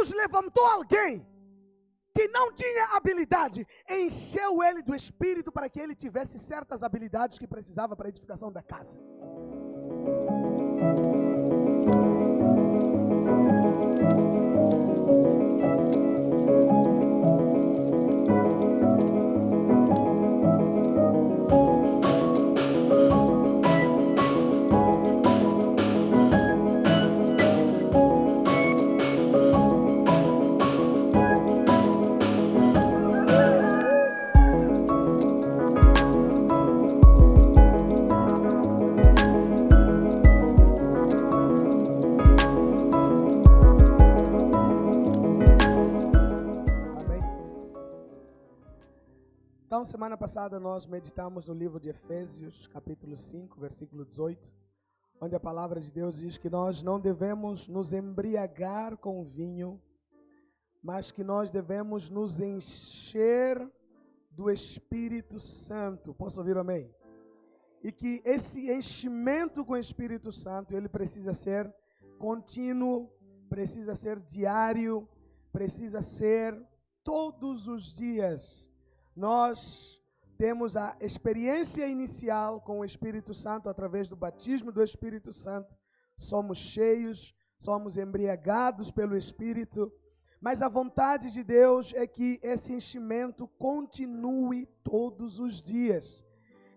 Deus levantou alguém que não tinha habilidade, encheu ele do Espírito para que ele tivesse certas habilidades que precisava para a edificação da casa. Então, semana passada nós meditamos no livro de Efésios, capítulo 5, versículo 18, onde a palavra de Deus diz que nós não devemos nos embriagar com vinho, mas que nós devemos nos encher do Espírito Santo. Posso ouvir amém? E que esse enchimento com o Espírito Santo, ele precisa ser contínuo, precisa ser diário, precisa ser todos os dias. Nós temos a experiência inicial com o Espírito Santo através do batismo do Espírito Santo. Somos cheios, somos embriagados pelo Espírito, mas a vontade de Deus é que esse enchimento continue todos os dias.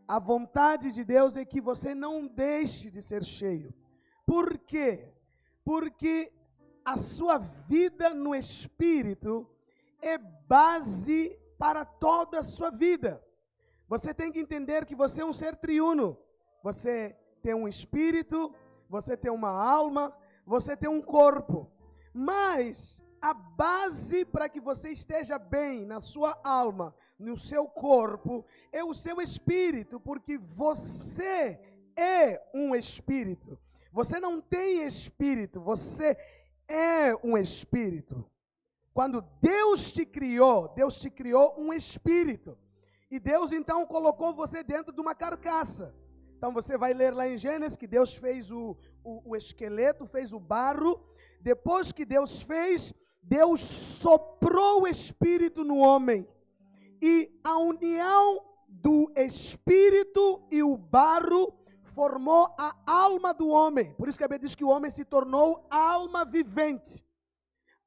A vontade de Deus é que você não deixe de ser cheio. Por quê? Porque a sua vida no Espírito é base para toda a sua vida. Você tem que entender que você é um ser triuno. Você tem um espírito, você tem uma alma, você tem um corpo. Mas a base para que você esteja bem na sua alma, no seu corpo, é o seu espírito, porque você é um espírito. Você não tem espírito, você é um espírito. Quando Deus te criou um espírito. E Deus então colocou você dentro de uma carcaça. Então você vai ler lá em Gênesis que Deus fez o esqueleto, fez o barro. Depois que Deus fez, Deus soprou o espírito no homem. E a união do espírito e o barro formou a alma do homem. Por isso que a Bíblia diz que o homem se tornou alma vivente.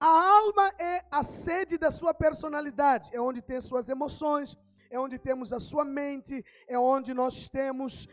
A alma é a sede da sua personalidade, é onde tem suas emoções, é onde temos a sua mente, é onde nós temos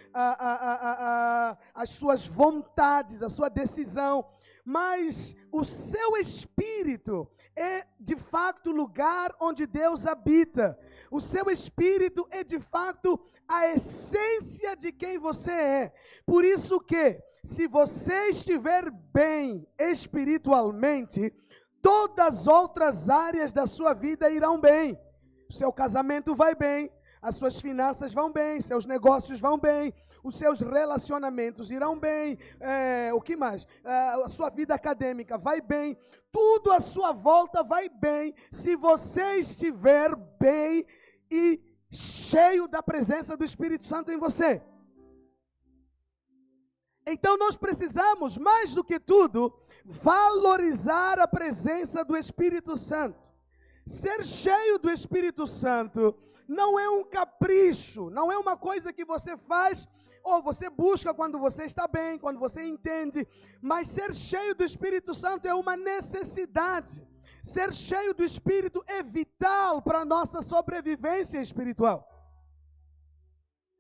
as suas vontades, a sua decisão. Mas o seu espírito é de fato o lugar onde Deus habita. O seu espírito é de fato a essência de quem você é. Por isso que, se você estiver bem espiritualmente, todas as outras áreas da sua vida irão bem. O seu casamento vai bem, as suas finanças vão bem, seus negócios vão bem, os seus relacionamentos irão bem, o que mais? A sua vida acadêmica vai bem, tudo à sua volta vai bem, se você estiver bem e cheio da presença do Espírito Santo em você. Então nós precisamos, mais do que tudo, valorizar a presença do Espírito Santo. Ser cheio do Espírito Santo não é um capricho, não é uma coisa que você faz ou você busca quando você está bem, quando você entende. Mas ser cheio do Espírito Santo é uma necessidade. Ser cheio do Espírito é vital para a nossa sobrevivência espiritual.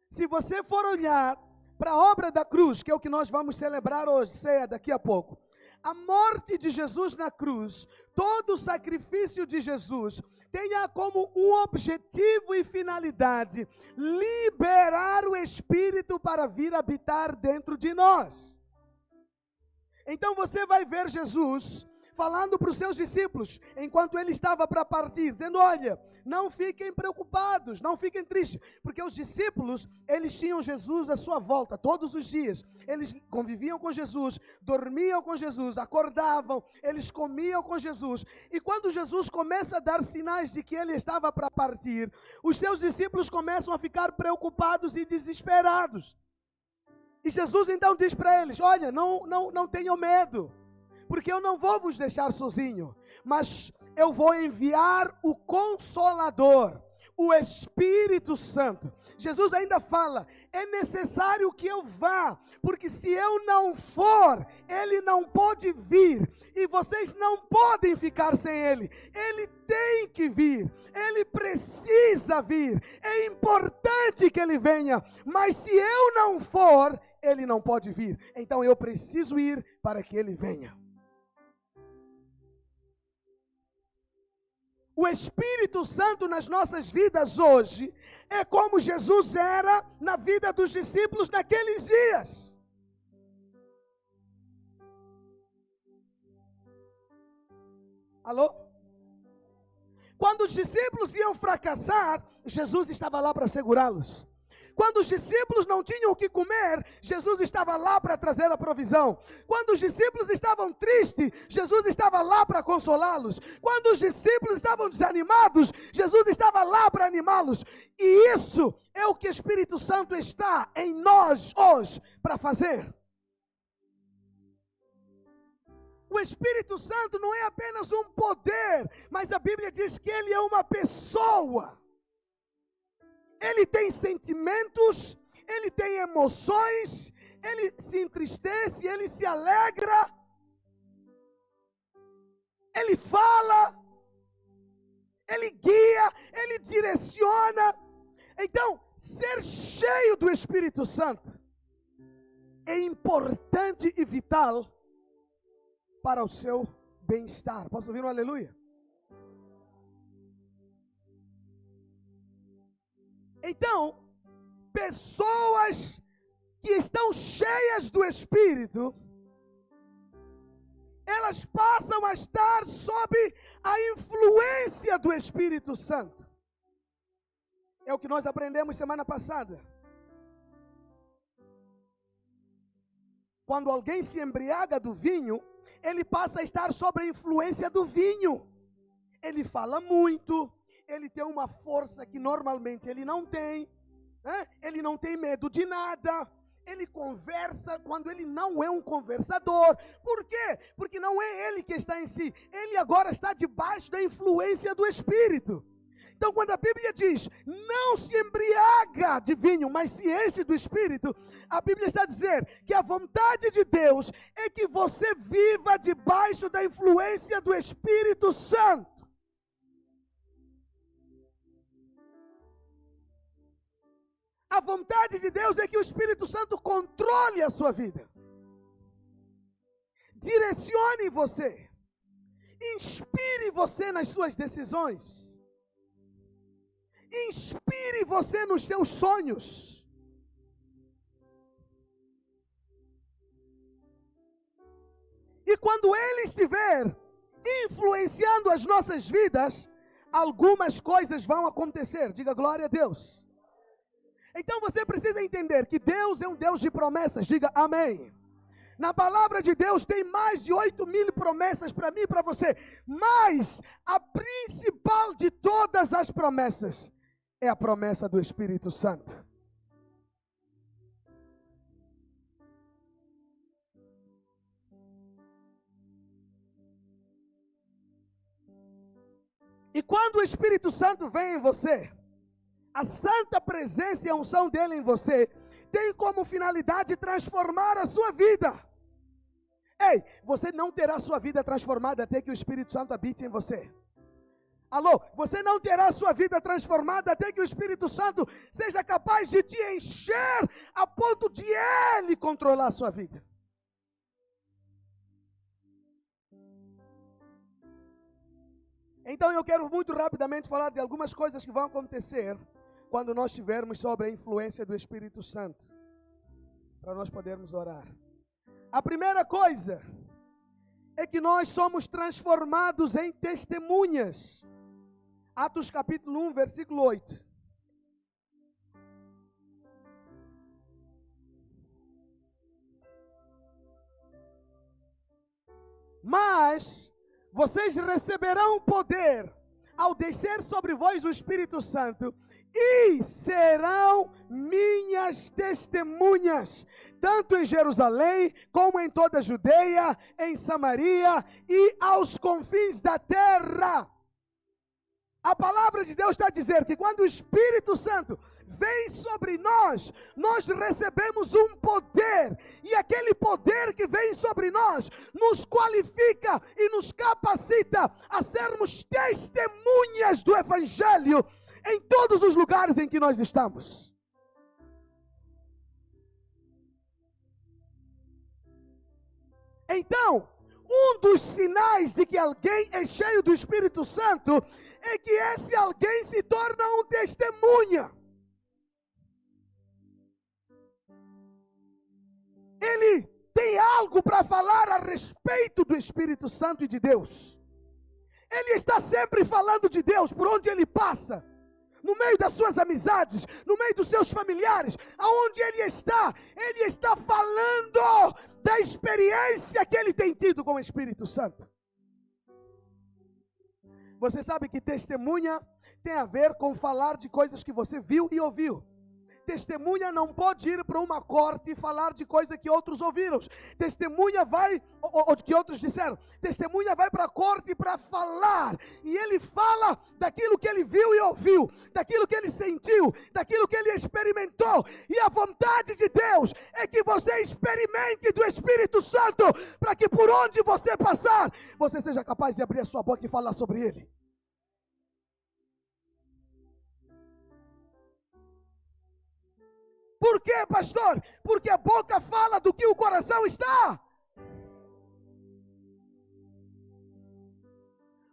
Se você for olhar para a obra da cruz, que é o que nós vamos celebrar hoje, ceia daqui a pouco. A morte de Jesus na cruz, todo o sacrifício de Jesus, tenha como um objetivo e finalidade liberar o Espírito para vir habitar dentro de nós. Então você vai ver Jesus falando para os seus discípulos, enquanto ele estava para partir, dizendo: olha, não fiquem preocupados, não fiquem tristes, porque os discípulos, eles tinham Jesus à sua volta, todos os dias, eles conviviam com Jesus, dormiam com Jesus, acordavam, eles comiam com Jesus, e quando Jesus começa a dar sinais de que ele estava para partir, os seus discípulos começam a ficar preocupados e desesperados, e Jesus então diz para eles: olha, não tenham medo, Porque eu não vou vos deixar sozinho, mas eu vou enviar o Consolador, o Espírito Santo. Jesus ainda fala, é necessário que eu vá, porque se eu não for, ele não pode vir, e vocês não podem ficar sem ele. Ele tem que vir, ele precisa vir, é importante que ele venha, mas se eu não for, ele não pode vir. Então eu preciso ir para que ele venha. O Espírito Santo nas nossas vidas hoje é como Jesus era na vida dos discípulos naqueles dias. Alô? Quando os discípulos iam fracassar, Jesus estava lá para segurá-los. Quando os discípulos não tinham o que comer, Jesus estava lá para trazer a provisão. Quando os discípulos estavam tristes, Jesus estava lá para consolá-los. Quando os discípulos estavam desanimados, Jesus estava lá para animá-los. E isso é o que o Espírito Santo está em nós hoje para fazer. O Espírito Santo não é apenas um poder, mas a Bíblia diz que ele é uma pessoa. Ele tem sentimentos, ele tem emoções, ele se entristece, ele se alegra, ele fala, ele guia, ele direciona. Então, ser cheio do Espírito Santo é importante e vital para o seu bem-estar. Posso ouvir um aleluia? Então, pessoas que estão cheias do Espírito, elas passam a estar sob a influência do Espírito Santo. É o que nós aprendemos semana passada. Quando alguém se embriaga do vinho, ele passa a estar sob a influência do vinho. Ele fala muito, ele tem uma força que normalmente ele não tem, ele não tem medo de nada, ele conversa quando ele não é um conversador. Por quê? Porque não é ele que está em si, ele agora está debaixo da influência do Espírito. Então quando a Bíblia diz, não se embriaga de vinho, mas se enche do Espírito, a Bíblia está a dizer que a vontade de Deus é que você viva debaixo da influência do Espírito Santo. A vontade de Deus é que o Espírito Santo controle a sua vida, direcione você, inspire você nas suas decisões, inspire você nos seus sonhos. E quando Ele estiver influenciando as nossas vidas, algumas coisas vão acontecer. Diga glória a Deus. Então você precisa entender que Deus é um Deus de promessas. Diga amém. Na palavra de Deus tem mais de 8.000 promessas para mim e para você. Mas a principal de todas as promessas é a promessa do Espírito Santo. E quando o Espírito Santo vem em você, a santa presença e a unção dele em você tem como finalidade transformar a sua vida. Ei, você não terá sua vida transformada até que o Espírito Santo habite em você. Alô, você não terá sua vida transformada até que o Espírito Santo seja capaz de te encher a ponto de ele controlar a sua vida. Então eu quero muito rapidamente falar de algumas coisas que vão acontecer quando nós estivermos sob a influência do Espírito Santo, para nós podermos orar. A primeira coisa é que nós somos transformados em testemunhas. Atos capítulo 1, versículo 8. Mas vocês receberão poder ao descer sobre vós o Espírito Santo, e serão minhas testemunhas, tanto em Jerusalém, como em toda a Judeia, em Samaria e aos confins da terra. A palavra de Deus está a dizer que quando o Espírito Santo vem sobre nós, nós recebemos um poder, e aquele poder que vem sobre nós, nos qualifica e nos capacita a sermos testemunhas do Evangelho, em todos os lugares em que nós estamos. Então, um dos sinais de que alguém é cheio do Espírito Santo é que esse alguém se torna um testemunha. Ele tem algo para falar a respeito do Espírito Santo e de Deus. Ele está sempre falando de Deus por onde ele passa. No meio das suas amizades, no meio dos seus familiares, aonde ele está falando da experiência que ele tem tido com o Espírito Santo. Você sabe que testemunha tem a ver com falar de coisas que você viu e ouviu. Testemunha não pode ir para uma corte e falar de coisa que outros ouviram. Testemunha vai, ou que outros disseram. Testemunha vai para a corte para falar. E ele fala daquilo que ele viu e ouviu. Daquilo que ele sentiu. Daquilo que ele experimentou. E a vontade de Deus é que você experimente do Espírito Santo. Para que por onde você passar, você seja capaz de abrir a sua boca e falar sobre ele. Por quê, pastor? Porque a boca fala do que o coração está.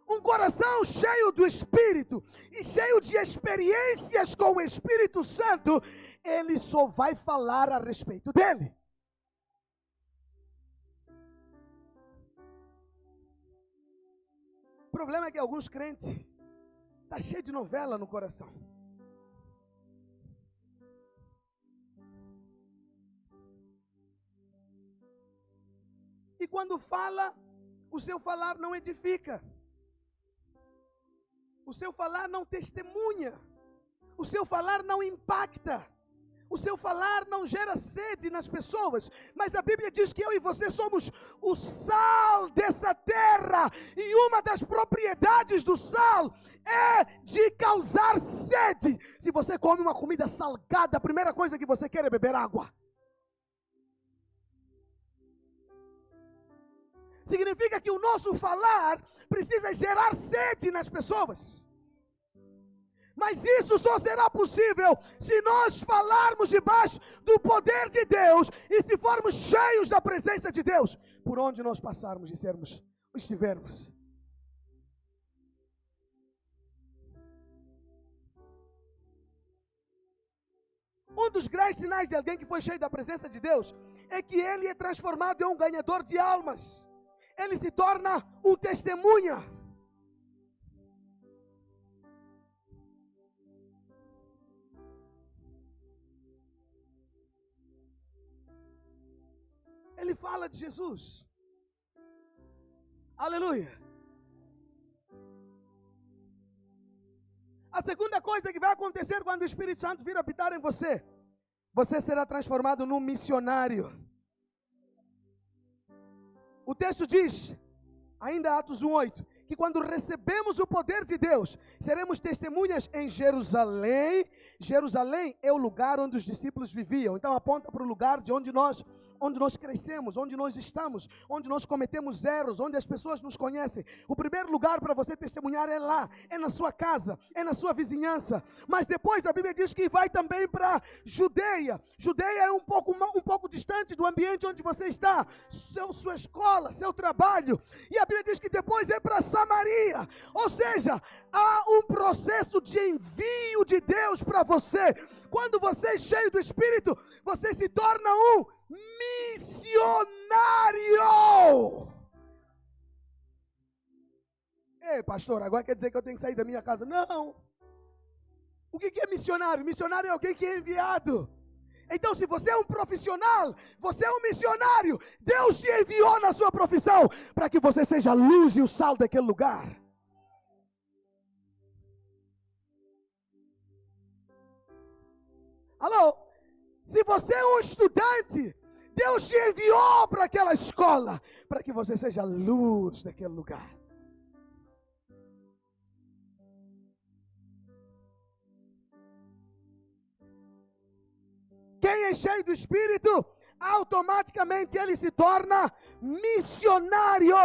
Um coração cheio do Espírito e cheio de experiências com o Espírito Santo, ele só vai falar a respeito dele. O problema é que alguns crentes estão cheios de novela no coração. E quando fala, o seu falar não edifica. O seu falar não testemunha. O seu falar não impacta. O seu falar não gera sede nas pessoas. Mas a Bíblia diz que eu e você somos o sal dessa terra. E uma das propriedades do sal é de causar sede. Se você come uma comida salgada, a primeira coisa que você quer é beber água. Significa que o nosso falar precisa gerar sede nas pessoas. Mas isso só será possível se nós falarmos debaixo do poder de Deus e se formos cheios da presença de Deus, por onde nós passarmos e estivermos. Um dos grandes sinais de alguém que foi cheio da presença de Deus é que ele é transformado em um ganhador de almas. Ele se torna um testemunha. Ele fala de Jesus. Aleluia. A segunda coisa que vai acontecer quando o Espírito Santo vir habitar em você, você será transformado num missionário. O texto diz, ainda Atos 1:8, que quando recebemos o poder de Deus, seremos testemunhas em Jerusalém. Jerusalém é o lugar onde os discípulos viviam. Então aponta para o lugar de onde nós crescemos, onde nós estamos, onde nós cometemos erros, onde as pessoas nos conhecem. O primeiro lugar para você testemunhar é lá, é na sua casa, é na sua vizinhança. Mas depois a Bíblia diz que vai também para Judeia. Judeia é um pouco distante do ambiente onde você está, sua escola, seu trabalho. E a Bíblia diz que depois é para Samaria. Ou seja, há um processo de envio de Deus para você. Quando você é cheio do Espírito, você se torna um missionário. Ei, pastor, agora quer dizer que eu tenho que sair da minha casa? Não. O que é missionário? Missionário é alguém que é enviado. Então, se você é um profissional, você é um missionário. Deus te enviou na sua profissão para que você seja a luz e o sal daquele lugar. Alô? Se você é um estudante, Deus te enviou para aquela escola, para que você seja a luz daquele lugar. Quem é cheio do Espírito, automaticamente ele se torna missionário.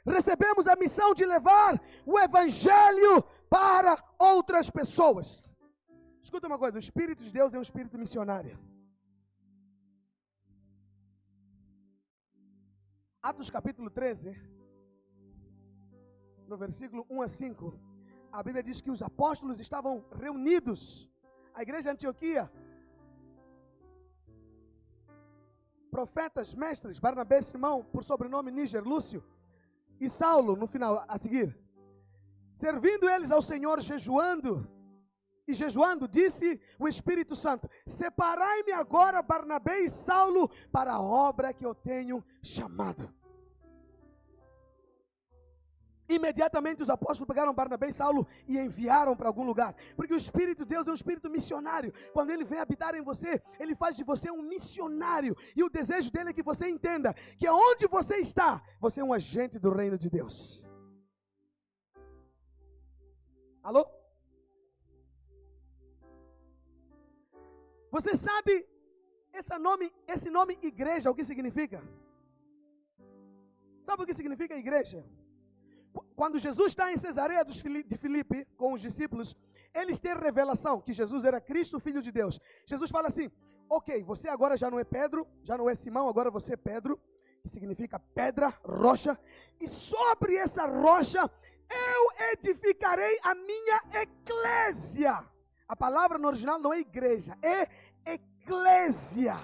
Recebemos a missão de levar o Evangelho para outras pessoas. Escuta uma coisa, o Espírito de Deus é um Espírito missionário. Atos capítulo 13, no versículo 1 a 5, a Bíblia diz que os apóstolos estavam reunidos. A igreja de Antioquia, profetas, mestres, Barnabé, Simão, por sobrenome Níger, Lúcio, e Saulo, no final, a seguir. Servindo eles ao Senhor, jejuando, disse o Espírito Santo: separai-me agora Barnabé e Saulo para a obra que eu tenho chamado. Imediatamente os apóstolos pegaram Barnabé e Saulo e enviaram para algum lugar, porque o Espírito de Deus é um Espírito missionário. Quando ele vem habitar em você, ele faz de você um missionário, e o desejo dele é que você entenda que onde você está, você é um agente do reino de Deus. Alô? Você sabe esse nome igreja, o que significa? Sabe o que significa igreja? Quando Jesus está em Cesareia de Filipe, com os discípulos, eles têm revelação que Jesus era Cristo, Filho de Deus. Jesus fala assim: ok, você agora já não é Pedro, já não é Simão, agora você é Pedro, que significa pedra, rocha, e sobre essa rocha eu edificarei a minha eclésia. A palavra no original não é igreja, é eclésia.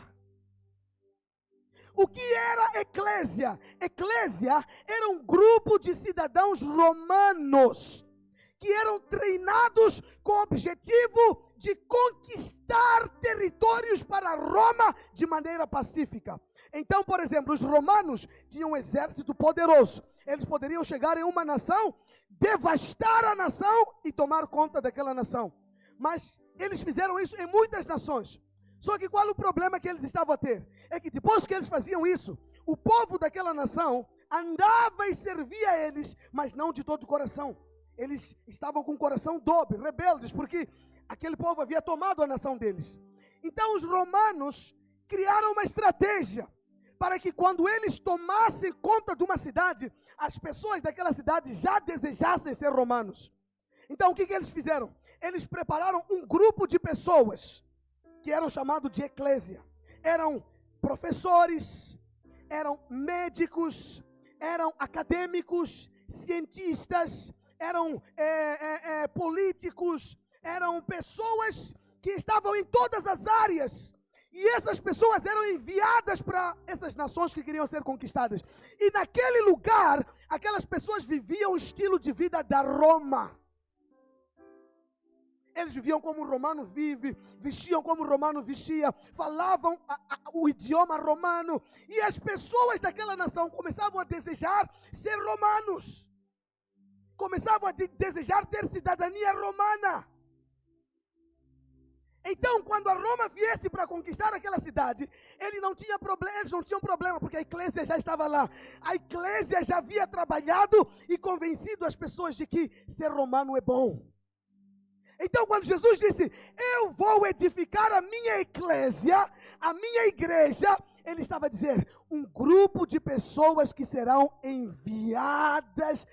O que era eclésia? Eclésia era um grupo de cidadãos romanos que eram treinados com o objetivo de conquistar territórios para Roma de maneira pacífica. Então, por exemplo, os romanos tinham um exército poderoso. Eles poderiam chegar em uma nação, devastar a nação e tomar conta daquela nação. Mas eles fizeram isso em muitas nações. Só que qual o problema que eles estavam a ter? É que depois que eles faziam isso, o povo daquela nação andava e servia a eles, mas não de todo o coração. Eles estavam com o coração dobre, rebeldes, porque aquele povo havia tomado a nação deles. Então os romanos criaram uma estratégia para que quando eles tomassem conta de uma cidade, as pessoas daquela cidade já desejassem ser romanos. Então o que eles fizeram? Eles prepararam um grupo de pessoas que eram chamados de eclésia. Eram professores, eram médicos, eram acadêmicos, cientistas, eram políticos, eram pessoas que estavam em todas as áreas. E essas pessoas eram enviadas para essas nações que queriam ser conquistadas. E naquele lugar, aquelas pessoas viviam o estilo de vida da Roma. Eles viviam como o romano vive, vestiam como o romano vestia, falavam o idioma romano. E as pessoas daquela nação começavam a desejar ser romanos. Começavam a desejar ter cidadania romana. Então, quando a Roma viesse para conquistar aquela cidade, eles não tinham problema, porque a eclésia já estava lá. A eclésia já havia trabalhado e convencido as pessoas de que ser romano é bom. Então, quando Jesus disse: eu vou edificar a minha eclésia, a minha igreja, ele estava a dizer, um grupo de pessoas que serão enviadas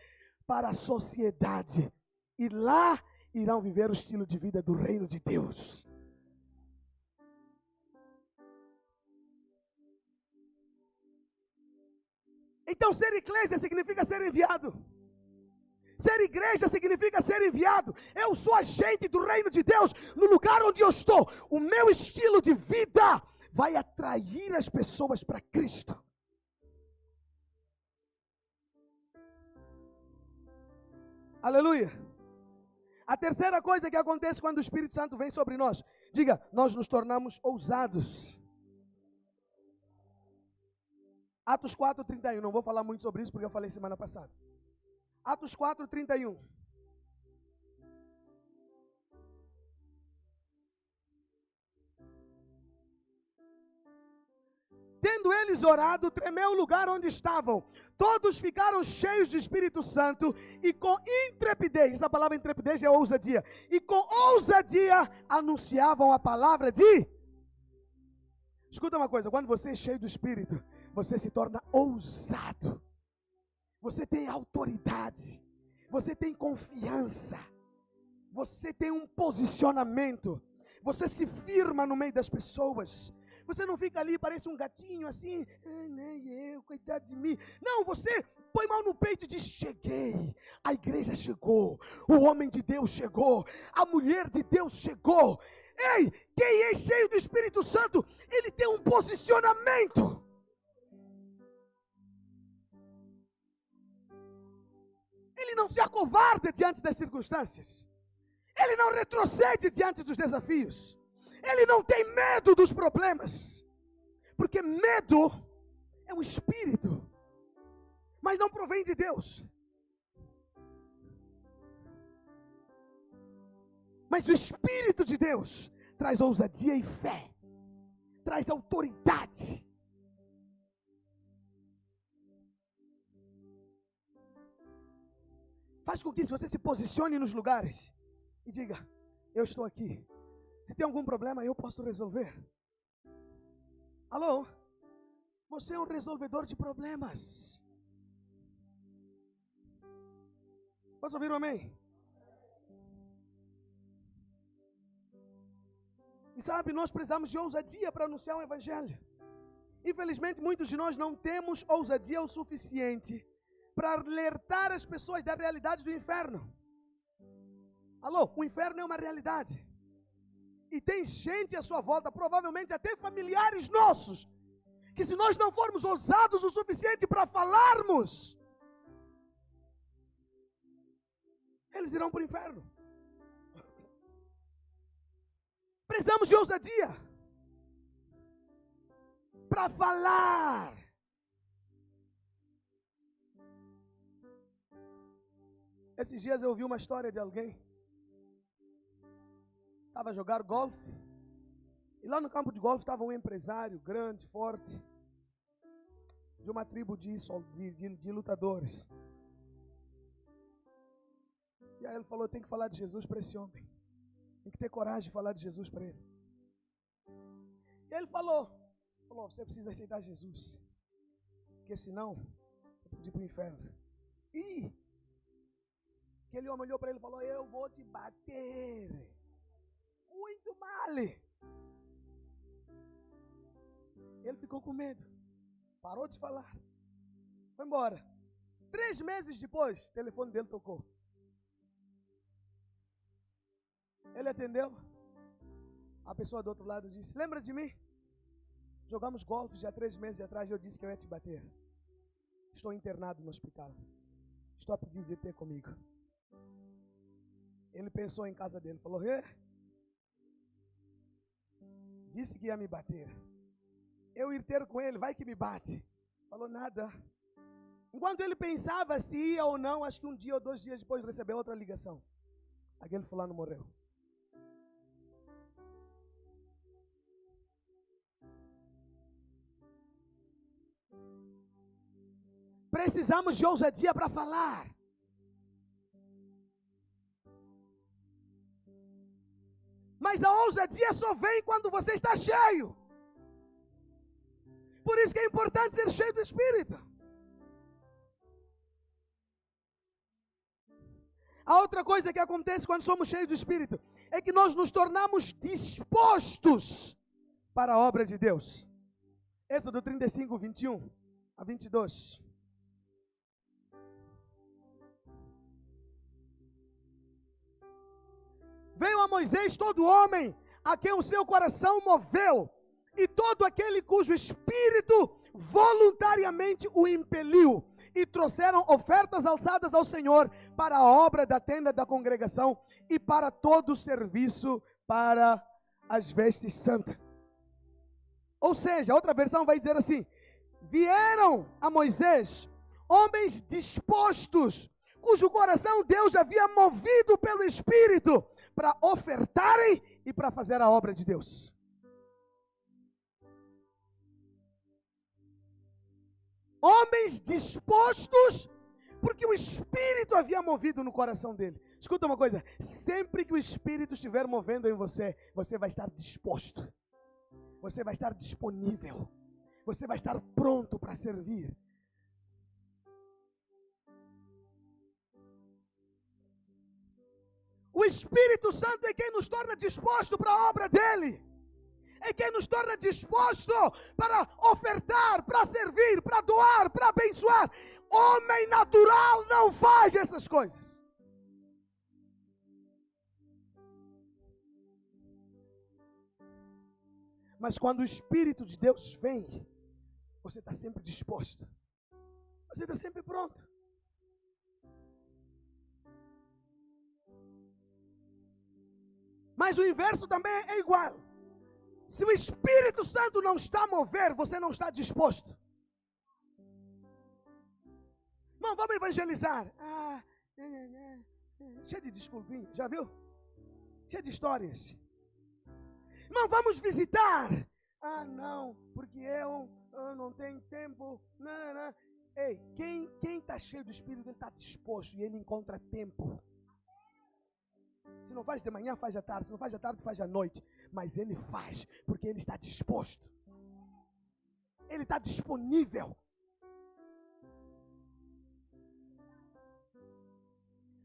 para a sociedade. E lá irão viver o estilo de vida do reino de Deus. Então, ser eclésia significa ser enviado. Ser igreja significa ser enviado. Eu sou agente do reino de Deus no lugar onde eu estou. O meu estilo de vida vai atrair as pessoas para Cristo. Aleluia. A terceira coisa que acontece quando o Espírito Santo vem sobre nós, diga, nós nos tornamos ousados. Atos 4:31, não vou falar muito sobre isso porque eu falei semana passada. Atos 4:31. tendo eles orado, tremeu o lugar onde estavam. Todos ficaram cheios do Espírito Santo e com intrepidez, essa palavra intrepidez é ousadia, e com ousadia anunciavam a palavra de... Escuta uma coisa, quando você é cheio do Espírito, você se torna ousado. Você tem autoridade, você tem confiança, você tem um posicionamento, você se firma no meio das pessoas. Você não fica ali, parece um gatinho assim, nem eu, coitado de mim. Não, você põe mão no peito e diz, cheguei, a igreja chegou, o homem de Deus chegou, a mulher de Deus chegou. Ei, quem é cheio do Espírito Santo, ele tem um posicionamento. Ele não se acovarda diante das circunstâncias. Ele não retrocede diante dos desafios. Ele não tem medo dos problemas. Porque medo é um espírito, mas não provém de Deus. Mas o Espírito de Deus traz ousadia e fé. Traz autoridade. Faz com que você se posicione nos lugares e diga, eu estou aqui. Se tem algum problema, eu posso resolver. Alô? Você é um resolvedor de problemas. Posso ouvir um amém? E sabe, nós precisamos de ousadia para anunciar o Evangelho. Infelizmente, muitos de nós não temos ousadia o suficiente para alertar as pessoas da realidade do inferno. Alô, o inferno é uma realidade. E tem gente à sua volta, provavelmente até familiares nossos, que se nós não formos ousados o suficiente para falarmos, eles irão para o inferno. Precisamos de ousadia para falar. Esses dias eu ouvi uma história de alguém. Estava a jogar golfe. E lá no campo de golfe estava um empresário grande, forte, de uma tribo de lutadores. E aí ele falou, tem que falar de Jesus para esse homem. Tem que ter coragem de falar de Jesus para ele. E ele falou, você precisa aceitar Jesus. Porque senão, você pode ir para o inferno. E aquele homem olhou para ele e falou, eu vou te bater. Muito mal. Ele ficou com medo. Parou de falar. Foi embora. 3 meses depois, o telefone dele tocou. Ele atendeu. A pessoa do outro lado disse, lembra de mim? Jogamos golfe já 3 meses atrás e eu disse que eu ia te bater. Estou internado no hospital. Estou a pedir vir ter comigo. Ele pensou em casa dele. Falou, disse que ia me bater. Eu ir ter com ele, vai que me bate. Falou nada. Enquanto ele pensava se ia ou não, acho que 1 dia ou 2 dias depois recebeu outra ligação. Aquele fulano morreu. Precisamos de ousadia para falar. Mas a ousadia só vem quando você está cheio. Por isso que é importante ser cheio do Espírito. A outra coisa que acontece quando somos cheios do Espírito é que nós nos tornamos dispostos para a obra de Deus. Êxodo 35, 21 a 22. Veio a Moisés todo homem a quem o seu coração moveu, e todo aquele cujo espírito voluntariamente o impeliu, e trouxeram ofertas alçadas ao Senhor para a obra da tenda da congregação e para todo o serviço para as vestes santas. Ou seja, outra versão vai dizer assim: vieram a Moisés homens dispostos, cujo coração Deus havia movido pelo Espírito, para ofertarem e para fazer a obra de Deus. Homens dispostos, porque o Espírito havia movido no coração dele. Escuta uma coisa, sempre que o Espírito estiver movendo em você, você vai estar disposto. Você vai estar disponível. Você vai estar pronto para servir. O Espírito Santo é quem nos torna disposto para a obra dele. É quem nos torna disposto para ofertar, para servir, para doar, para abençoar. Homem natural não faz essas coisas. Mas quando o Espírito de Deus vem, você está sempre disposto. Você está sempre pronto. Mas o inverso também é igual. Se o Espírito Santo não está a mover, você não está disposto. Irmão, vamos evangelizar. Cheio de desculpinha, já viu? Cheio de histórias. Irmão, vamos visitar. Não, porque eu não tenho tempo. Não. Ei, quem está cheio do Espírito, ele está disposto e ele encontra tempo. Se não faz de manhã, faz à tarde. Se não faz à tarde, faz à noite. Mas ele faz, porque ele está disposto. Ele está disponível.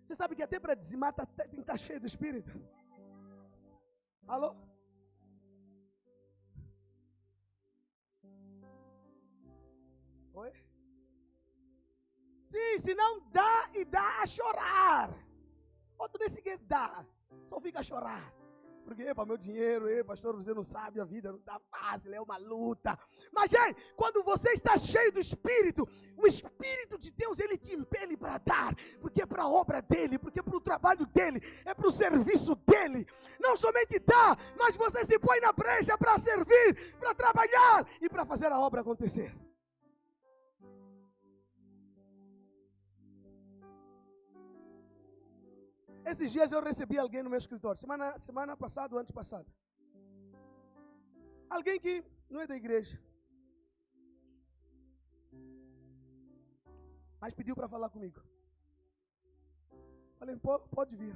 Você sabe que até para dizimar tem que estar cheio do Espírito. Alô? Oi? Sim, se não dá e dá a chorar. Outro nem sequer dá, só fica a chorar. Porque, para meu dinheiro, pastor, você não sabe, a vida não está fácil, é uma luta. Mas, quando você está cheio do Espírito, o Espírito de Deus, ele te impele para dar. Porque é para a obra dele, porque é para o trabalho dele, é para o serviço dele. Não somente dá, mas você se põe na brecha para servir, para trabalhar e para fazer a obra acontecer. Esses dias eu recebi alguém no meu escritório, semana passada ou antes passada. Alguém que não é da igreja, mas pediu para falar comigo. Falei, pode vir.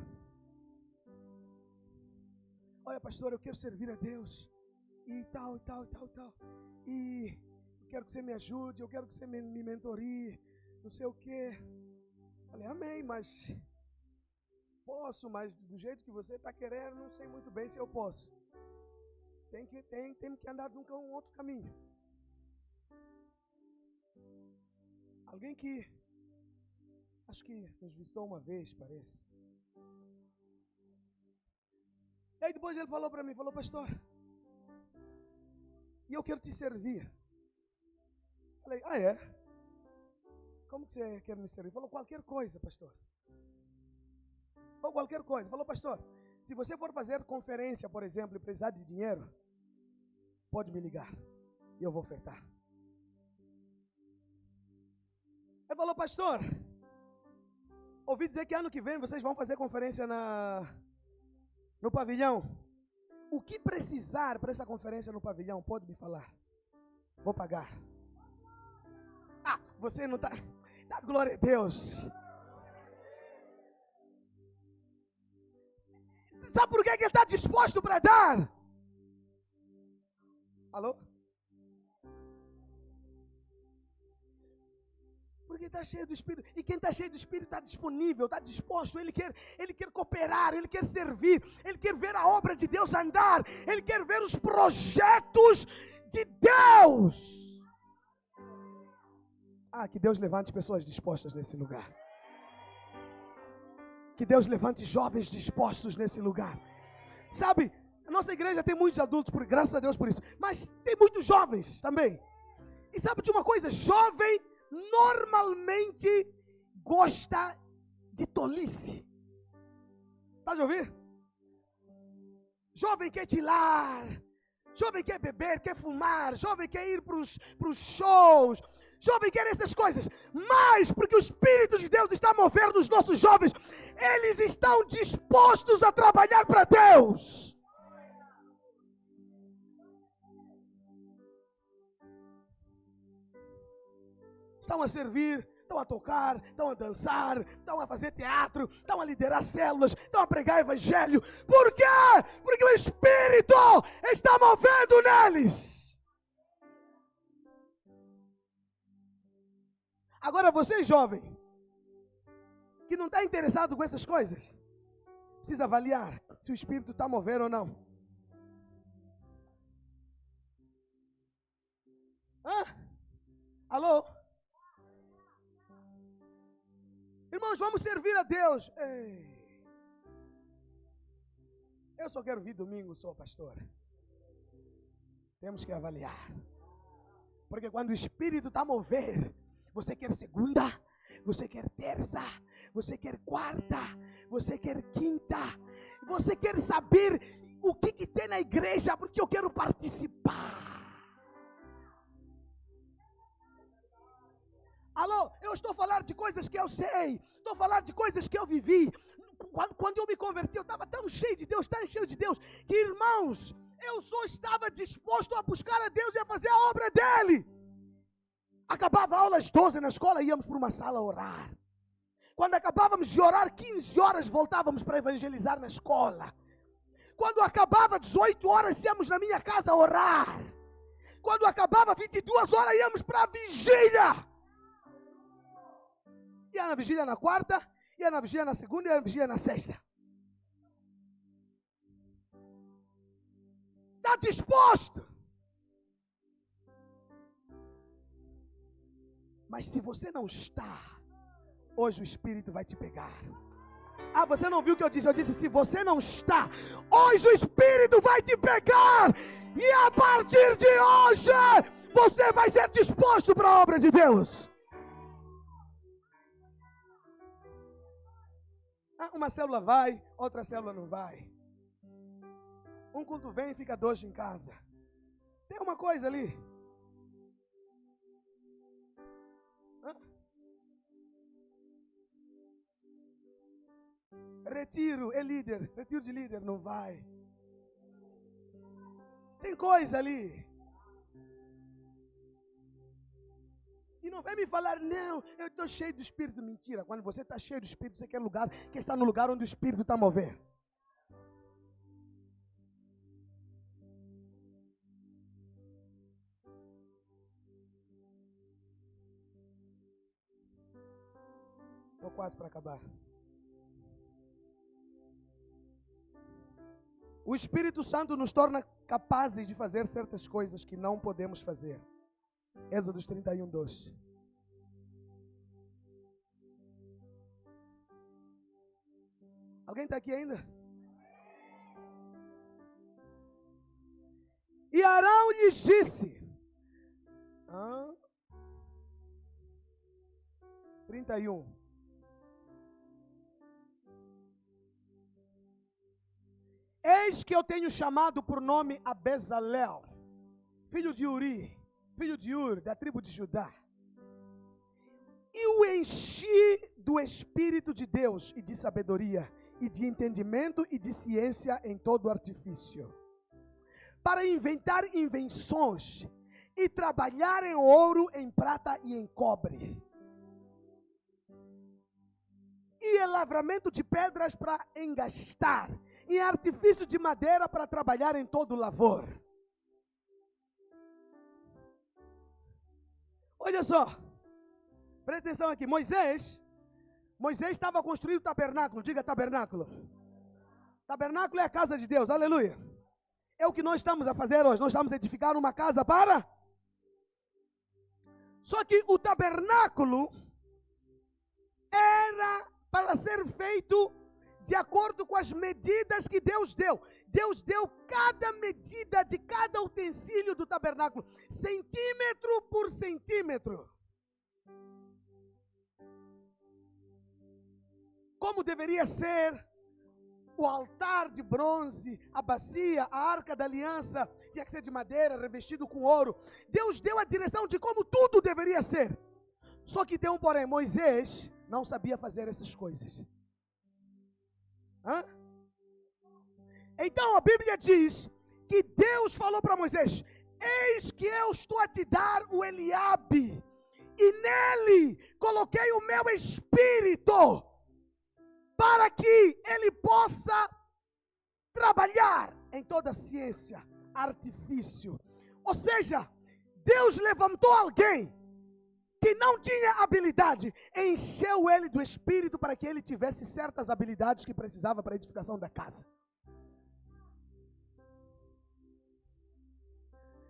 Olha, pastor, eu quero servir a Deus. E tal. E quero que você me ajude, eu quero que você me mentorie, não sei o quê. Falei, amém, mas... posso, mas do jeito que você está querendo, não sei muito bem se eu posso. Tem que andar num outro caminho. Alguém que, acho que nos visitou uma vez, parece. E aí depois ele falou para mim, pastor, e eu quero te servir. Falei, é? Como que você quer me servir? Falou, qualquer coisa, pastor. Ou qualquer coisa. Falou, pastor, se você for fazer conferência, por exemplo, e precisar de dinheiro, pode me ligar e eu vou ofertar. Ele falou, pastor, ouvi dizer que ano que vem vocês vão fazer conferência no pavilhão. O que precisar para essa conferência no pavilhão, pode me falar. Vou pagar. Você não está... Dá glória a Deus. Sabe por que ele está disposto para dar? Alô? Porque está cheio do Espírito. E quem está cheio do Espírito está disponível, está disposto. Ele quer cooperar, ele quer servir, ele quer ver a obra de Deus andar, ele quer ver os projetos de Deus. Que Deus levante pessoas dispostas nesse lugar. Que Deus levante jovens dispostos nesse lugar. Sabe, a nossa igreja tem muitos adultos, graças a Deus por isso. Mas tem muitos jovens também. E sabe de uma coisa? Jovem normalmente gosta de tolice. Tá de ouvir? Jovem quer tilar. Jovem quer beber, quer fumar. Jovem quer ir para os shows. Jovem quer essas coisas, mas porque o Espírito de Deus está movendo os nossos jovens, eles estão dispostos a trabalhar para Deus. estão a servir, estão a tocar, estão a dançar, estão a fazer teatro, estão a liderar células, estão a pregar evangelho. Por quê? Porque o Espírito está movendo neles. Agora você, jovem, que não está interessado com essas coisas, precisa avaliar se o Espírito está movendo ou não. Alô? Irmãos, vamos servir a Deus. Ei. Eu só quero vir domingo, sou pastor. Temos que avaliar. Porque quando o Espírito está a mover, você quer segunda, você quer terça, você quer quarta, você quer quinta, você quer saber o que tem na igreja, porque eu quero participar. Alô, eu estou a falar de coisas que eu sei, estou a falar de coisas que eu vivi. Quando eu me converti, eu estava tão cheio de Deus, tão cheio de Deus, que, irmãos, eu só estava disposto a buscar a Deus e a fazer a obra dEle. Acabava a aula às 12 na escola, íamos para uma sala orar. Quando acabávamos de orar, 15 horas, voltávamos para evangelizar na escola. Quando acabava 18 horas, íamos na minha casa orar. Quando acabava 22 horas, íamos para a vigília. Ia na vigília na quarta, ia na vigília na segunda, ia na vigília na sexta. Está disposto? Mas se você não está, hoje o Espírito vai te pegar. Ah, você não viu o que eu disse? Eu disse, se você não está, hoje o Espírito vai te pegar. E a partir de hoje, você vai ser disposto para a obra de Deus. Uma célula vai, outra célula não vai. Um culto vem e fica 2 em casa. Tem uma coisa ali. Retiro é líder, retiro de líder não vai. Tem coisa ali. E não vem me falar, não, eu estou cheio do Espírito. Mentira, quando você está cheio do Espírito, você quer lugar, que está no lugar onde o Espírito está a mover. Estou quase para acabar. O Espírito Santo nos torna capazes de fazer certas coisas que não podemos fazer. Êxodo 31, 2. Alguém está aqui ainda? E Arão lhes disse. 31. Eis que eu tenho chamado por nome a Bezalel, filho de Uri, filho de Ur, da tribo de Judá, e o enchi do Espírito de Deus e de sabedoria, e de entendimento e de ciência em todo artifício, para inventar invenções e trabalhar em ouro, em prata e em cobre, e em lavramento de pedras para engastar, e em artifício de madeira para trabalhar em todo lavor. Olha só, presta atenção aqui. Moisés estava construindo o tabernáculo. Diga tabernáculo. Tabernáculo é a casa de Deus, aleluia. É o que nós estamos a fazer hoje. Nós estamos a edificar uma casa para... Só que o tabernáculo era para ser feito de acordo com as medidas que Deus deu. Deus deu cada medida de cada utensílio do tabernáculo, centímetro por centímetro. Como deveria ser o altar de bronze, a bacia, a arca da aliança, tinha que ser de madeira, revestido com ouro. Deus deu a direção de como tudo deveria ser. Só que tem um porém, Moisés não sabia fazer essas coisas. Então a Bíblia diz que Deus falou para Moisés: eis que eu estou a te dar o Eliabe, e nele coloquei o meu espírito para que ele possa trabalhar em toda ciência, artifício. Ou seja, Deus levantou alguém que não tinha habilidade, encheu ele do espírito para que ele tivesse certas habilidades que precisava para a edificação da casa.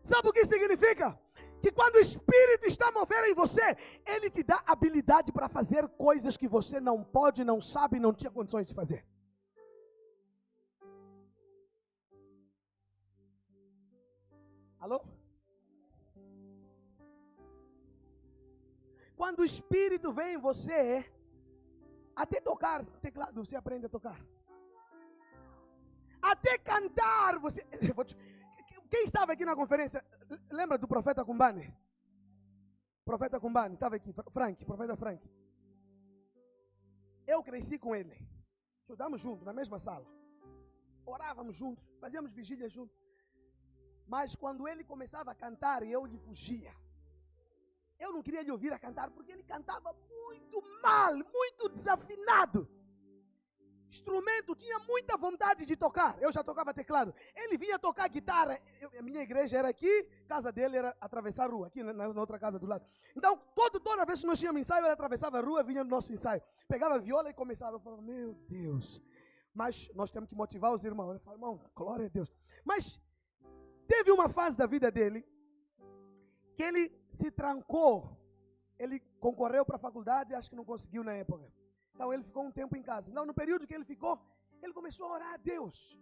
Sabe o que significa? Que quando o Espírito está movendo em você, ele te dá habilidade para fazer coisas que você não pode, não sabe, não tinha condições de fazer. Alô? Quando o Espírito vem em você, até tocar teclado você aprende a tocar. Até cantar você... Quem estava aqui na conferência, lembra do profeta Kumbane? Profeta Kumbane, estava aqui, profeta Frank. Eu cresci com ele. Estudamos juntos, na mesma sala. Orávamos juntos, fazíamos vigília juntos. Mas quando ele começava a cantar, eu lhe fugia. Eu não queria lhe ouvir a cantar, porque ele cantava muito mal, muito desafinado. Instrumento, tinha muita vontade de tocar. Eu já tocava teclado. Ele vinha tocar guitarra. A minha igreja era aqui, casa dele era atravessar a rua, aqui na outra casa do lado. Então, toda vez que nós tínhamos ensaio, ele atravessava a rua, vinha no nosso ensaio. Pegava a viola e começava. Eu falava, meu Deus. Mas nós temos que motivar os irmãos. Eu falava, irmão, glória a Deus. Mas teve uma fase da vida dele que ele se trancou. Ele concorreu para a faculdade, acho que não conseguiu na época. Então ele ficou um tempo em casa. Então no período que ele ficou, ele começou a orar a Deus.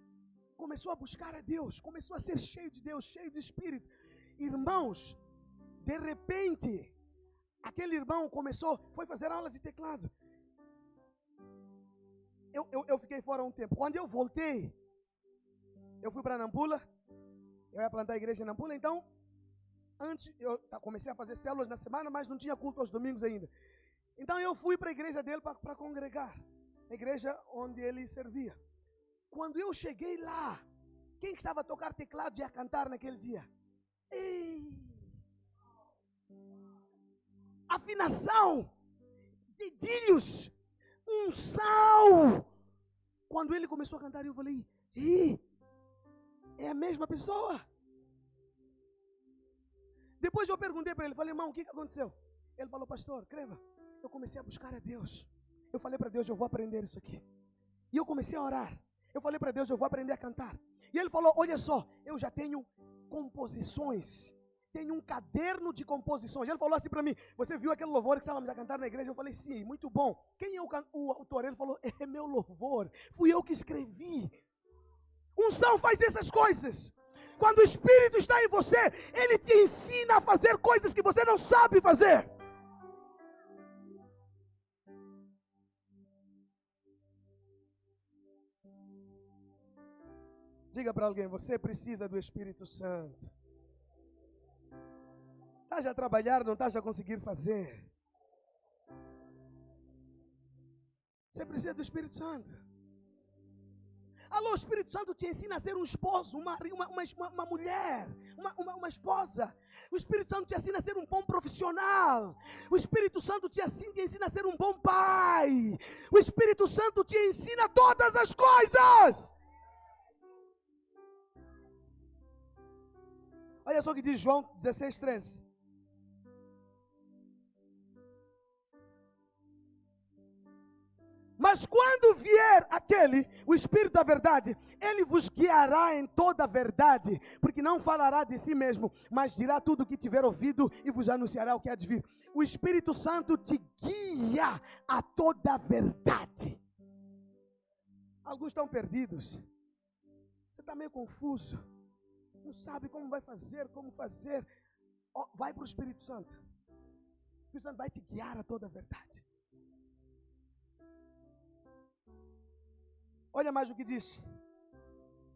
Começou a buscar a Deus. Começou a ser cheio de Deus, cheio do Espírito. Irmãos, de repente, aquele irmão foi fazer aula de teclado. Eu fiquei fora um tempo. Quando eu voltei, eu fui para Nampula. Eu ia plantar a igreja em Nampula. Então, antes, eu comecei a fazer células na semana, mas não tinha culto aos domingos ainda. Então eu fui para a igreja dele para congregar, a igreja onde ele servia. Quando eu cheguei lá, quem estava a tocar teclado e a cantar naquele dia? Ei! Afinação, dedilhos, unção. Quando ele começou a cantar, eu falei, é a mesma pessoa. Depois eu perguntei para ele, falei, irmão, o que aconteceu? Ele falou, pastor, creva. Eu comecei a buscar a Deus. Eu falei para Deus, eu vou aprender isso aqui. E eu comecei a orar. Eu falei para Deus, eu vou aprender a cantar. E ele falou, olha só, eu já tenho composições. Tenho um caderno de composições. Ele falou assim para mim, você viu aquele louvor que estávamos a cantar na igreja? Eu falei, sim, muito bom. Quem é o autor? Ele falou, é meu louvor. Fui eu que escrevi. Unção faz essas coisas. Quando o Espírito está em você, ele te ensina a fazer coisas que você não sabe fazer. Diga para alguém, você precisa do Espírito Santo. Está já a trabalhar, não está já a conseguir fazer. Você precisa do Espírito Santo. Alô, o Espírito Santo te ensina a ser um esposo, uma mulher, uma esposa. O Espírito Santo te ensina a ser um bom profissional. O Espírito Santo te ensina a ser um bom pai. O Espírito Santo te ensina todas as coisas. Olha só o que diz João 16:13. Mas quando vier aquele, o Espírito da verdade, ele vos guiará em toda a verdade, porque não falará de si mesmo, mas dirá tudo o que tiver ouvido e vos anunciará o que há de vir. O Espírito Santo te guia a toda a verdade. Alguns estão perdidos. Você está meio confuso. Não sabe como vai fazer, como fazer. Vai para o Espírito Santo. O Espírito Santo vai te guiar a toda a verdade. Olha mais o que diz.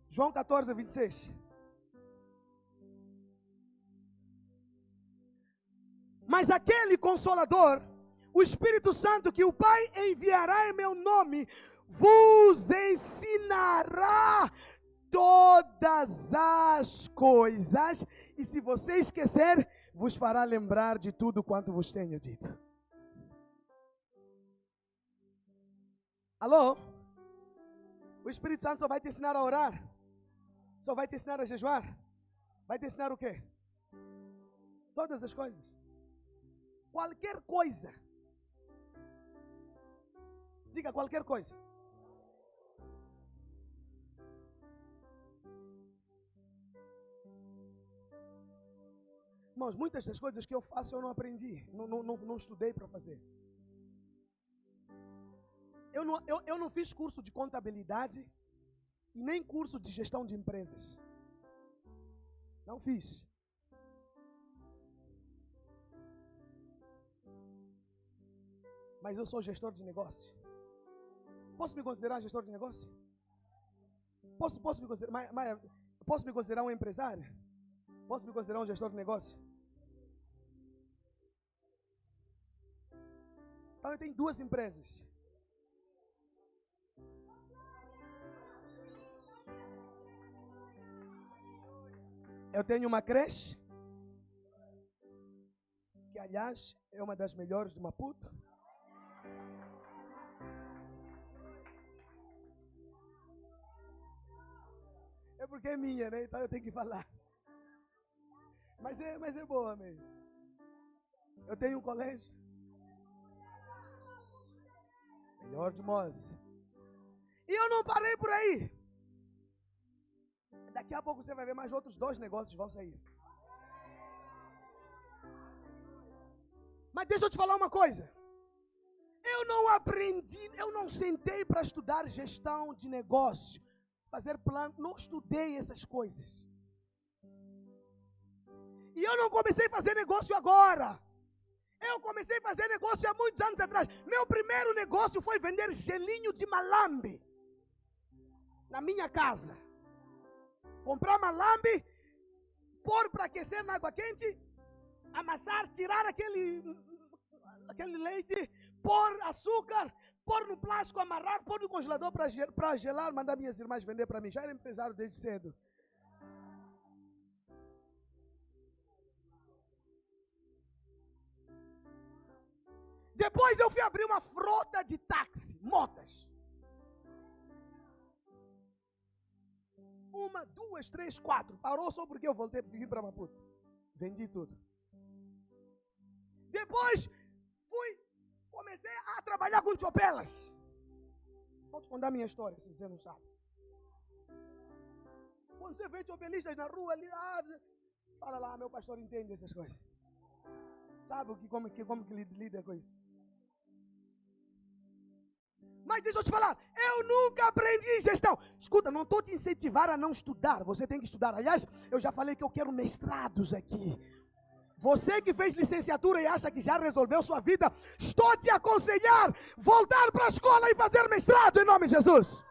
João 14:26. Mas aquele Consolador, o Espírito Santo que o Pai enviará em meu nome, vos ensinará todas as coisas, e se você esquecer, vos fará lembrar de tudo quanto vos tenho dito. Alô? O Espírito Santo só vai te ensinar a orar? Só vai te ensinar a jejuar? Vai te ensinar o quê? Todas as coisas. Qualquer coisa. Diga qualquer coisa. Irmãos, muitas das coisas que eu faço eu não aprendi, não estudei para fazer. Eu não fiz curso de contabilidade e nem curso de gestão de empresas. Não fiz. Mas eu sou gestor de negócio. Posso me considerar gestor de negócio? Posso me considerar, posso me considerar um empresário? Posso me considerar um gestor de negócio? Então eu tenho 2 empresas. Eu tenho uma creche, que aliás é uma das melhores do Maputo. É porque é minha, né? Então eu tenho que falar. Mas é boa mesmo. Eu tenho um colégio. Melhor de Moz. E eu não parei por aí. Daqui a pouco você vai ver mais outros 2 negócios vão sair. Mas deixa eu te falar uma coisa. Eu não aprendi, eu não sentei para estudar gestão de negócio, fazer plano, não estudei essas coisas. E eu não comecei a fazer negócio agora. Eu comecei a fazer negócio há muitos anos atrás. Meu primeiro negócio foi vender gelinho de malambe na minha casa. Comprar malambe, pôr para aquecer na água quente, amassar, tirar aquele leite, pôr açúcar, pôr no plástico, amarrar, pôr no congelador para gelar, mandar minhas irmãs vender para mim. Já era empresário desde cedo. Depois eu fui abrir uma frota de táxi, motas. 1, 2, 3, 4. Parou só porque eu voltei para vir para Maputo. Vendi tudo. Depois comecei a trabalhar com chopelas. Vou te contar a minha história, se você não sabe. Quando você vê chopelistas na rua ali, fala lá, meu pastor entende essas coisas. Sabe como que lida com isso? Mas deixa eu te falar, eu nunca aprendi gestão. Escuta, não estou te incentivar a não estudar. Você tem que estudar. Aliás, eu já falei que eu quero mestrados aqui. Você que fez licenciatura e acha que já resolveu sua vida, estou te aconselhar voltar para a escola e fazer mestrado em nome de Jesus.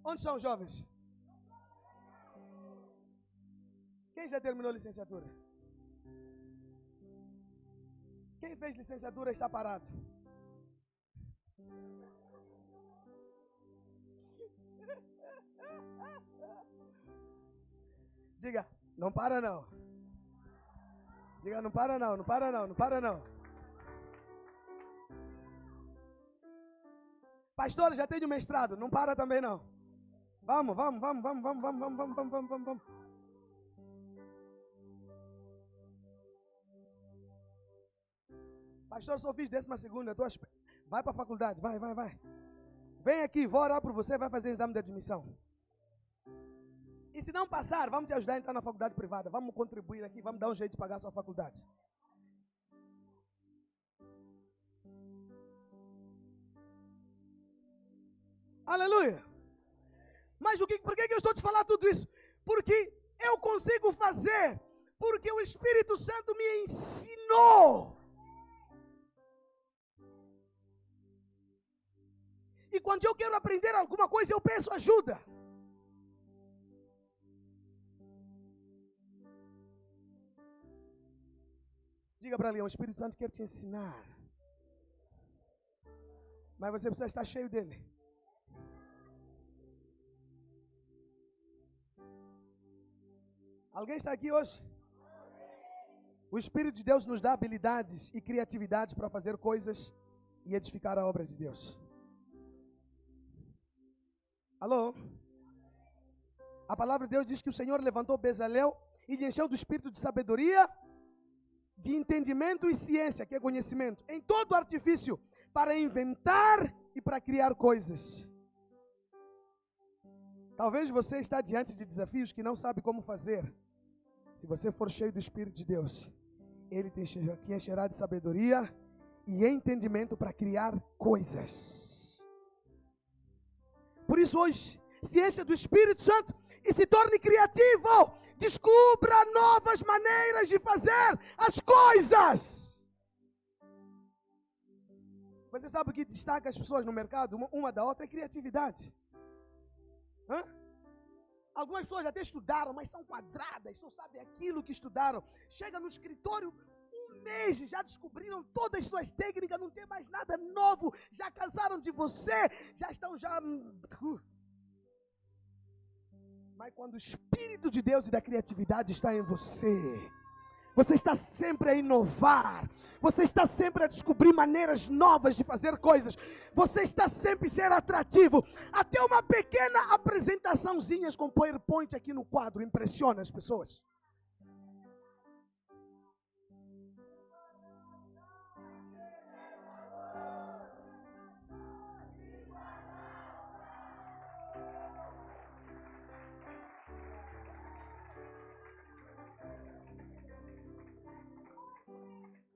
Onde estão os jovens? Quem já terminou licenciatura? Quem fez licenciatura está parado. Diga, não para não. Diga, não para não, não para não, não para não. Pastor, já tenho mestrado, não para também não. Vamos. Pastor, só fiz 12ª, vai para a faculdade, vai. Vem aqui, vou orar por você, vai fazer exame de admissão. E se não passar, vamos te ajudar a entrar na faculdade privada, vamos contribuir aqui, vamos dar um jeito de pagar a sua faculdade. Aleluia! Mas por que eu estou te falando tudo isso? Porque eu consigo fazer, porque o Espírito Santo me ensinou. E quando eu quero aprender alguma coisa, eu peço ajuda. Diga para ali, o Espírito Santo quer te ensinar. Mas você precisa estar cheio dele. Alguém está aqui hoje? O Espírito de Deus nos dá habilidades e criatividade para fazer coisas e edificar a obra de Deus. Alô? A palavra de Deus diz que o Senhor levantou Bezalel e lhe encheu do espírito de sabedoria, de entendimento e ciência, que é conhecimento, em todo artifício, para inventar e para criar coisas. Talvez você está diante de desafios que não sabe como fazer. Se você for cheio do Espírito de Deus, Ele te encherá de sabedoria e entendimento para criar coisas. Por isso hoje, se encha do Espírito Santo e se torne criativo. Descubra novas maneiras de fazer as coisas. Você sabe o que destaca as pessoas no mercado, uma da outra, é criatividade. Algumas pessoas até estudaram, mas são quadradas, não sabem aquilo que estudaram. Chega no escritório, um mês, já descobriram todas as suas técnicas, não tem mais nada novo, já cansaram de você, já estão Mas quando o Espírito de Deus e da criatividade está em você, você está sempre a inovar, você está sempre a descobrir maneiras novas de fazer coisas, você está sempre a ser atrativo. Até uma pequena apresentaçãozinha com PowerPoint aqui no quadro impressiona as pessoas.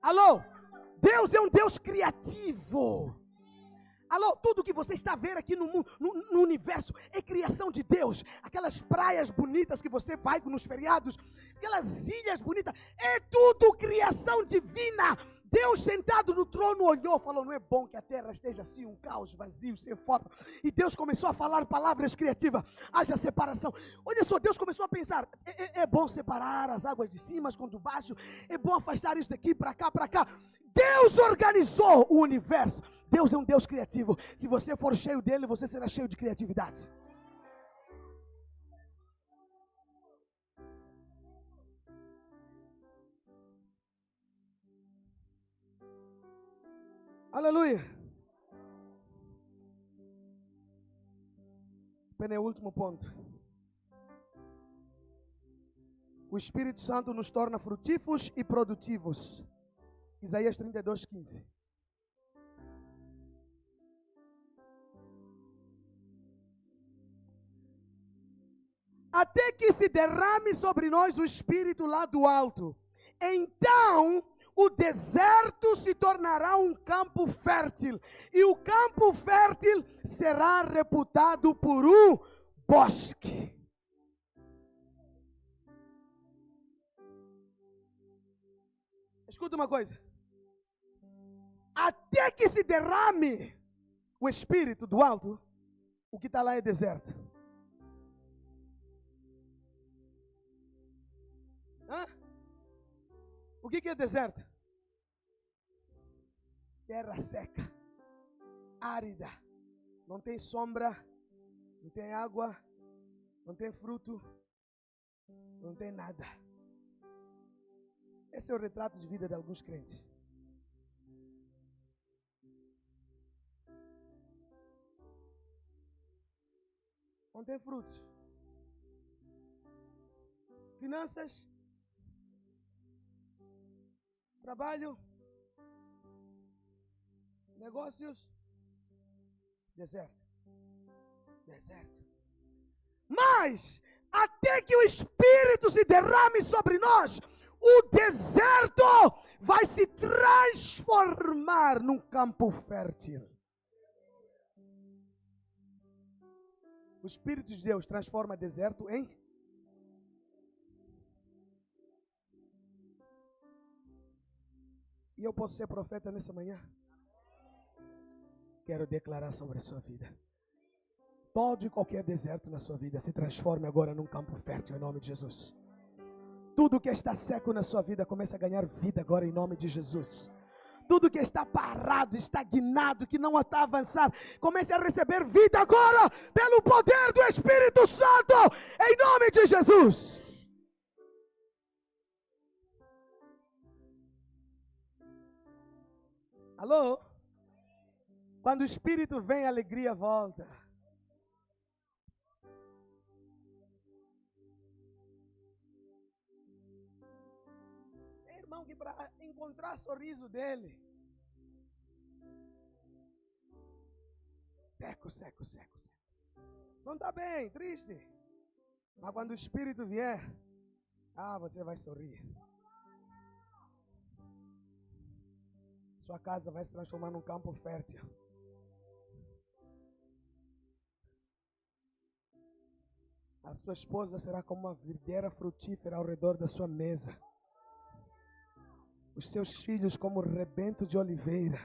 Alô, Deus é um Deus criativo. Alô, tudo que você está vendo aqui no mundo, no universo, é criação de Deus. Aquelas praias bonitas que você vai nos feriados, aquelas ilhas bonitas, é tudo criação divina. Deus sentado no trono olhou, falou, não é bom que a terra esteja assim, um caos vazio, sem forma. E Deus começou a falar palavras criativas, haja separação. Olha só, Deus começou a pensar, é bom separar as águas de cima com do baixo, é bom afastar isso daqui para cá, para cá. Deus organizou o universo. Deus é um Deus criativo. Se você for cheio dele, você será cheio de criatividade. Aleluia. Penúltimo ponto. O Espírito Santo nos torna frutíferos e produtivos. Isaías 32:15. Até que se derrame sobre nós o Espírito lá do alto. Então o deserto se tornará um campo fértil, e o campo fértil será reputado por um bosque. Escuta uma coisa. Até que se derrame o Espírito do alto, o que está lá é deserto. O que é deserto? Terra seca, árida, não tem sombra, não tem água, não tem fruto, não tem nada. Esse é o retrato de vida de alguns crentes. Não tem frutos. Finanças, trabalho, negócios, deserto. Deserto. Mas, até que o Espírito se derrame sobre nós, o deserto vai se transformar num campo fértil. O Espírito de Deus transforma deserto em... E eu posso ser profeta nessa manhã? Quero declarar sobre a sua vida. Todo e qualquer deserto na sua vida se transforme agora num campo fértil em nome de Jesus. Tudo que está seco na sua vida começa a ganhar vida agora em nome de Jesus. Tudo que está parado, estagnado, que não está avançando, comece a receber vida agora pelo poder do Espírito Santo em nome de Jesus. Alô? Quando o Espírito vem, a alegria volta. Tem irmão que para encontrar sorriso dele, seco. Não está bem, triste. Mas quando o Espírito vier, você vai sorrir. Sua casa vai se transformar num campo fértil. A sua esposa será como uma videira frutífera ao redor da sua mesa. Os seus filhos como rebento de oliveira.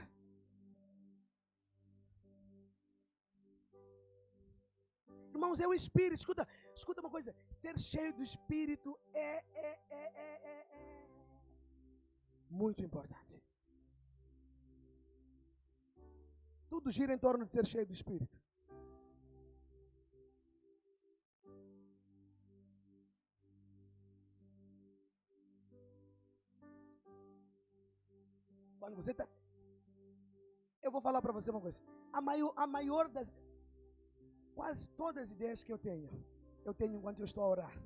Irmãos, é o Espírito. Escuta uma coisa. Ser cheio do Espírito é muito importante. Tudo gira em torno de ser cheio do Espírito. Quando você está... Eu vou falar para você uma coisa. A maior das... Quase todas as ideias que eu tenho enquanto eu estou a orar.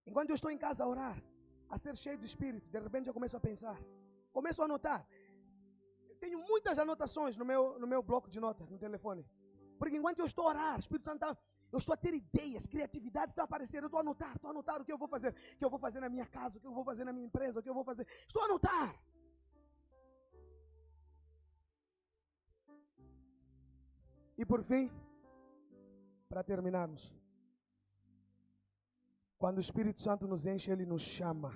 Enquanto eu estou em casa a orar, a ser cheio do Espírito, de repente eu começo a pensar. Começo a anotar. Tenho muitas anotações no meu bloco de notas, no telefone. Porque enquanto eu estou a orar, o Espírito Santo eu estou a ter ideias, criatividade está a aparecer. Eu estou a anotar o que eu vou fazer. O que eu vou fazer na minha casa, o que eu vou fazer na minha empresa, o que eu vou fazer. Estou a anotar. E por fim, para terminarmos, quando o Espírito Santo nos enche, Ele nos chama.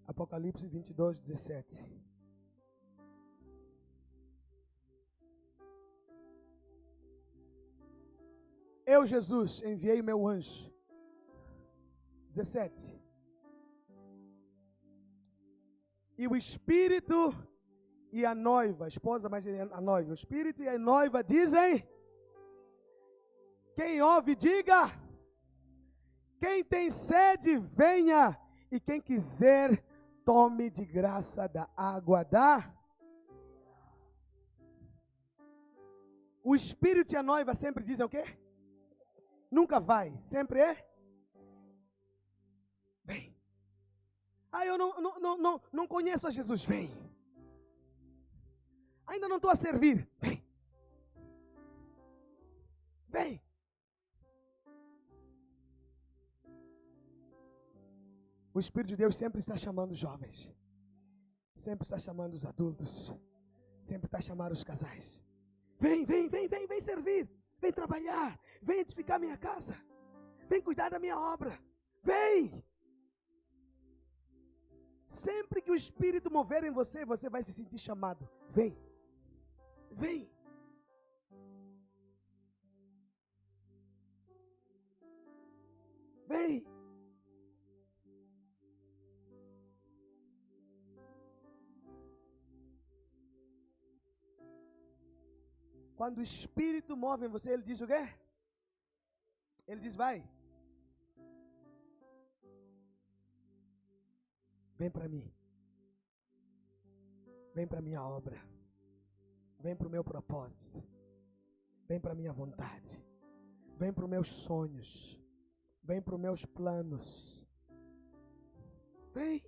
Apocalipse 22, 17. Eu, Jesus, enviei o meu anjo. 17. E o Espírito e a noiva, a esposa, mas a noiva, o Espírito e a noiva dizem: quem ouve, diga. Quem tem sede, venha. E quem quiser, tome de graça da água da... O Espírito e a noiva sempre dizem o quê? Nunca vai, sempre é? Vem. Eu não conheço a Jesus, vem. Ainda não estou a servir, vem. Vem. O Espírito de Deus sempre está chamando os jovens. Sempre está chamando os adultos. Sempre está chamando os casais. Vem servir. Vem trabalhar. Vem edificar minha casa. Vem cuidar da minha obra. Vem. Sempre que o Espírito mover em você, você vai se sentir chamado. Vem. Vem. Vem. Quando o Espírito move em você, Ele diz o quê? Ele diz, vai. Vem para mim. Vem para minha obra. Vem para o meu propósito. Vem para a minha vontade. Vem para os meus sonhos. Vem para os meus planos. Vem.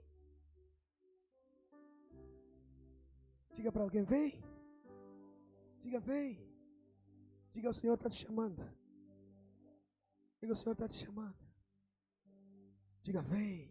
Diga para alguém, vem. Diga, vem. Diga, o Senhor está te chamando. Diga, o Senhor está te chamando. Diga, vem.